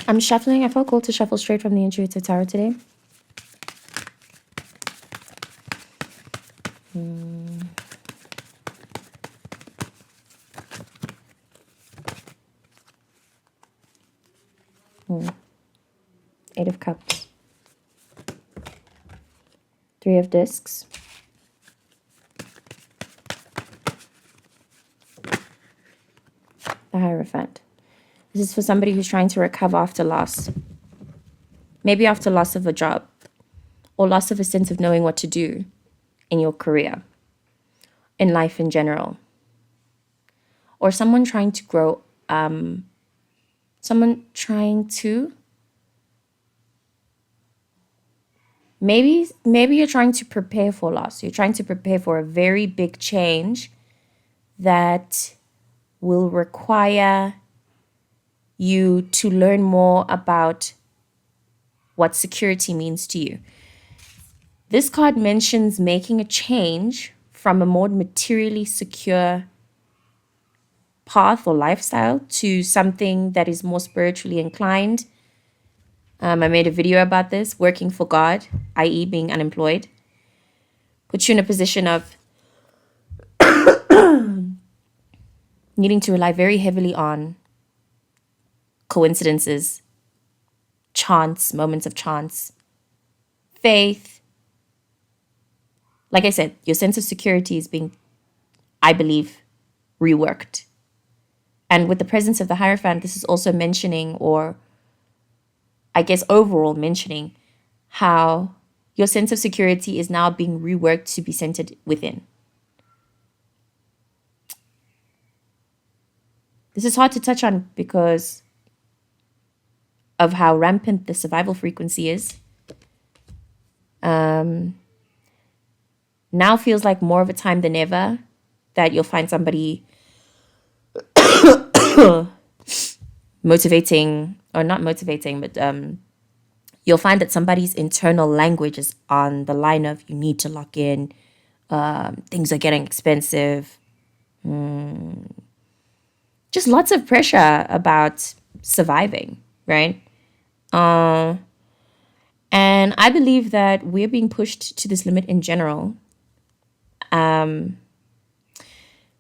I'm shuffling. I felt called to shuffle straight from the Intuitive Tarot today. Eight of Cups. Three of Discs. The Hierophant. This is for somebody who's trying to recover after loss. Maybe after loss of a job or loss of a sense of knowing what to do in your career, in life in general. Or someone trying to grow, maybe you're trying to prepare for loss. You're trying to prepare for a very big change that will require you to learn more about what security means to you. This card mentions making a change from a more materially secure path or lifestyle to something that is more spiritually inclined. I made a video about this, working for God, i.e. being unemployed. Puts you in a position of needing to rely very heavily on coincidences, chance, moments of chance, faith. Like I said, your sense of security is being, I believe, reworked. And with the presence of the Hierophant, this is also mentioning, or I guess overall mentioning, how your sense of security is now being reworked to be centered within. This is hard to touch on because of how rampant the survival frequency is. Now feels like more of a time than ever that you'll find somebody motivating, or not motivating, but you'll find that somebody's internal language is on the line of, you need to lock in, things are getting expensive. Just lots of pressure about surviving, right? And I believe that we're being pushed to this limit in general,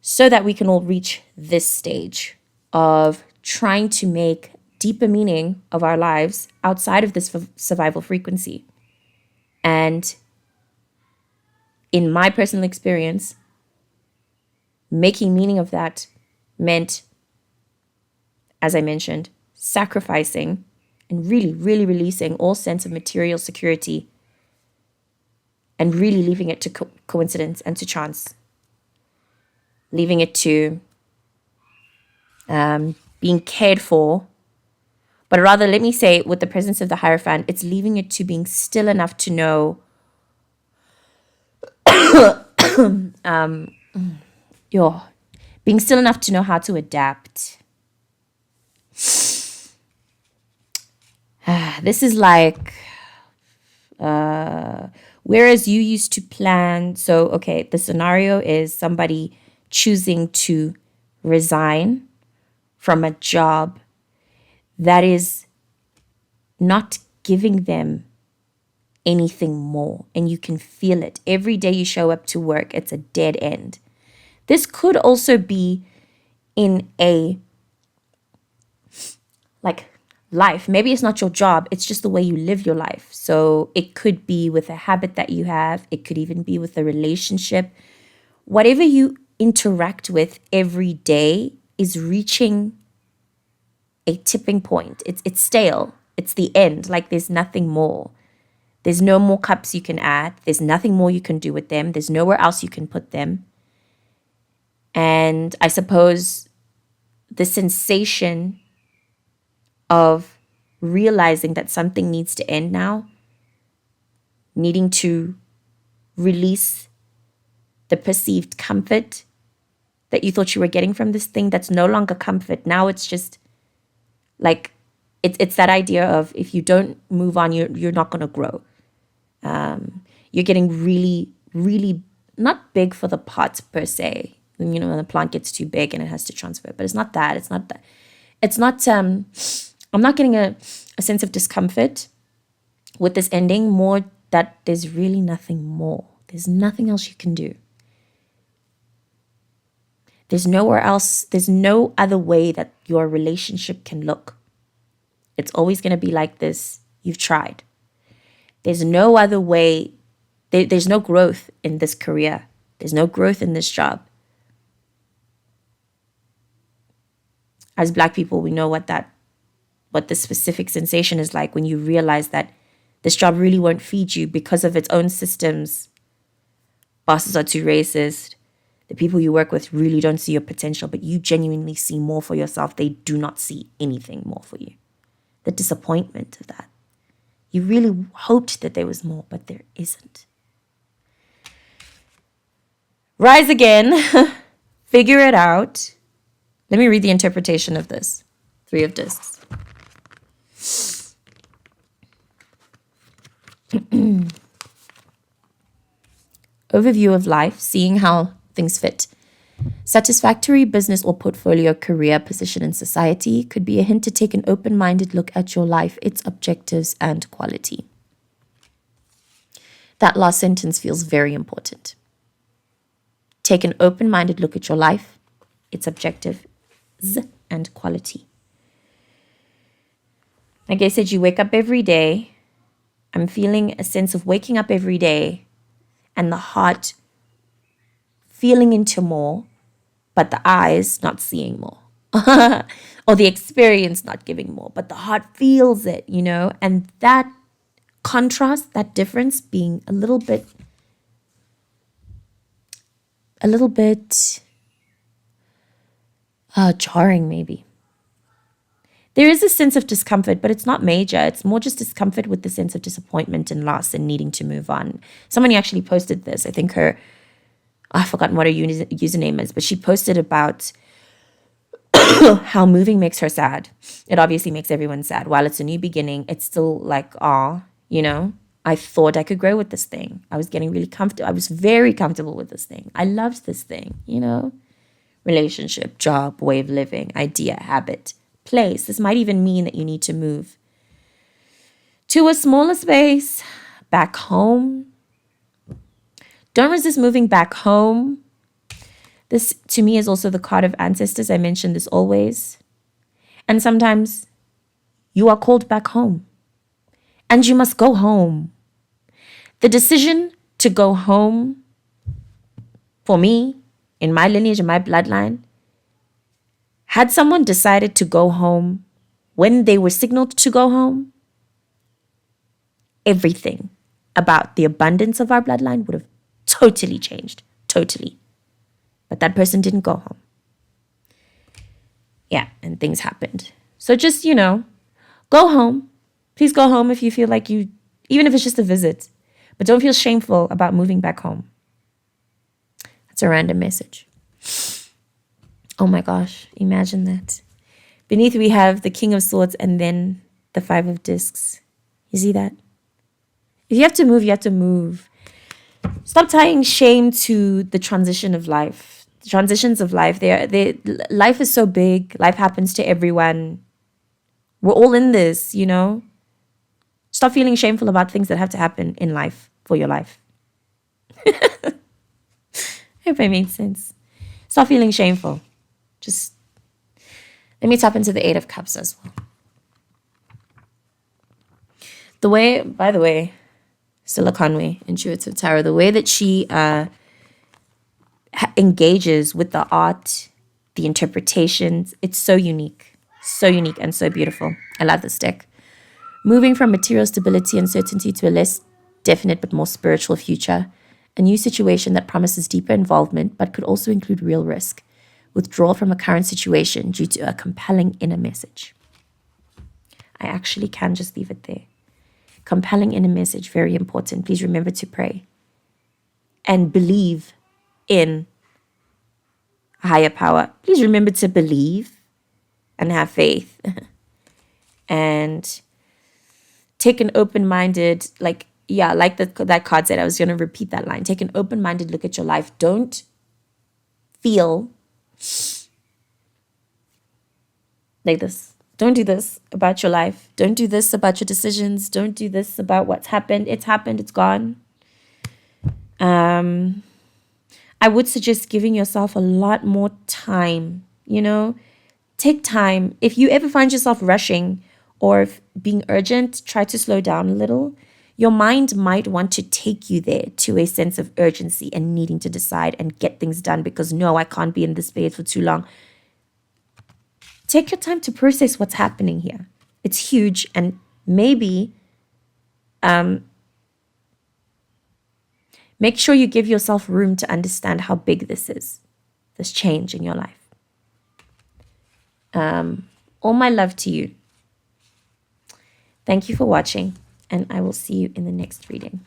so that we can all reach this stage of trying to make deeper meaning of our lives outside of this survival frequency. And in my personal experience, making meaning of that meant, as I mentioned, sacrificing and really, really releasing all sense of material security and really leaving it to coincidence and to chance. Leaving it to being cared for. But rather, let me say, with the presence of the Hierophant, it's leaving it to being still enough to know being still enough to know how to adapt. This is like, whereas you used to plan, so, okay, the scenario is somebody choosing to resign from a job that is not giving them anything more, and you can feel it. Every day you show up to work, it's a dead end. This could also be in a, like, life. Maybe it's not your job, it's just the way you live your life. So it could be with a habit that you have. It could even be with a relationship. Whatever you interact with every day is reaching a tipping point. It's stale. It's the end. Like, there's nothing more. There's no more cups you can add. There's nothing more you can do with them. There's nowhere else you can put them. And I suppose the sensation of realizing that something needs to end now, needing to release the perceived comfort that you thought you were getting from this thing that's no longer comfort. Now it's just like, it's that idea of, if you don't move on, you're not going to grow. You're getting really, really not big for the pot per se. When the plant gets too big and it has to transfer. But it's not that. It's not I'm not getting a sense of discomfort with this ending, more that there's really nothing more. There's nothing else you can do. There's nowhere else, there's no other way that your relationship can look. It's always going to be like this. You've tried. There's no other way. There's no growth in this career. There's no growth in this job. As Black people, we know what the specific sensation is like when you realize that this job really won't feed you because of its own systems. Bosses are too racist. The people you work with really don't see your potential, but you genuinely see more for yourself. They do not see anything more for you. The disappointment of that. You really hoped that there was more, but there isn't. Rise again. Figure it out. Let me read the interpretation of this. 3 of Discs. Overview of life, seeing how things fit. Satisfactory business or portfolio career position in society could be a hint to take an open-minded look at your life, its objectives and quality. That last sentence feels very important. Take an open-minded look at your life, its objectives and quality. Like I said, you wake up every day. I'm feeling a sense of waking up every day and the heart feeling into more, but the eyes not seeing more. Or the experience not giving more, but the heart feels it, and that contrast, that difference being a little bit jarring maybe. There is a sense of discomfort, but it's not major. It's more just discomfort with the sense of disappointment and loss and needing to move on. Somebody actually posted this. I think I've forgotten what her username is, but she posted about how moving makes her sad. It obviously makes everyone sad. While it's a new beginning, it's still like, I thought I could grow with this thing. I was getting really comfortable. I was very comfortable with this thing. I loved this thing, Relationship, job, way of living, idea, habit, place. This might even mean that you need to move to a smaller space, back home. Don't resist moving back home. This, to me, is also the card of ancestors. I mention this always. And sometimes you are called back home. And you must go home. The decision to go home, for me, in my lineage, in my bloodline, had someone decided to go home when they were signaled to go home, everything about the abundance of our bloodline would have totally changed. Totally. But that person didn't go home. Yeah, and things happened. So just, go home. Please go home if you feel like even if it's just a visit. But don't feel shameful about moving back home. That's a random message. Oh my gosh, imagine that. Beneath we have the King of Swords and then the 5 of Discs. You see that? If you have to move, you have to move. Stop tying shame to the transition of life. The transitions of life, life is so big. Life happens to everyone. We're all in this, Stop feeling shameful about things that have to happen in life for your life. I hope I made sense. Stop feeling shameful. Just let me tap into the 8 of Cups as well. By the way, Stella Conway, Intuitive Tarot, the way that she engages with the art, the interpretations, it's so unique and so beautiful. I love this deck. Moving from material stability and certainty to a less definite but more spiritual future. A new situation that promises deeper involvement but could also include real risk. Withdrawal from a current situation due to a compelling inner message. I actually can just leave it there. Compelling inner message, very important. Please remember to pray. And believe in a higher power. Please remember to believe and have faith. And take an open-minded, that card said, I was going to repeat that line. Take an open-minded look at your life. Don't feel like this. Don't do this about your life. Don't do this about your decisions. Don't do this about what's happened. It's happened. It's gone. I would suggest giving yourself a lot more time. Take time. If you ever find yourself rushing or being urgent, try to slow down a little. Your mind might want to take you there to a sense of urgency and needing to decide and get things done because no, I can't be in this phase for too long. Take your time to process what's happening here. It's huge, and maybe make sure you give yourself room to understand how big this is, this change in your life. All my love to you. Thank you for watching, and I will see you in the next reading.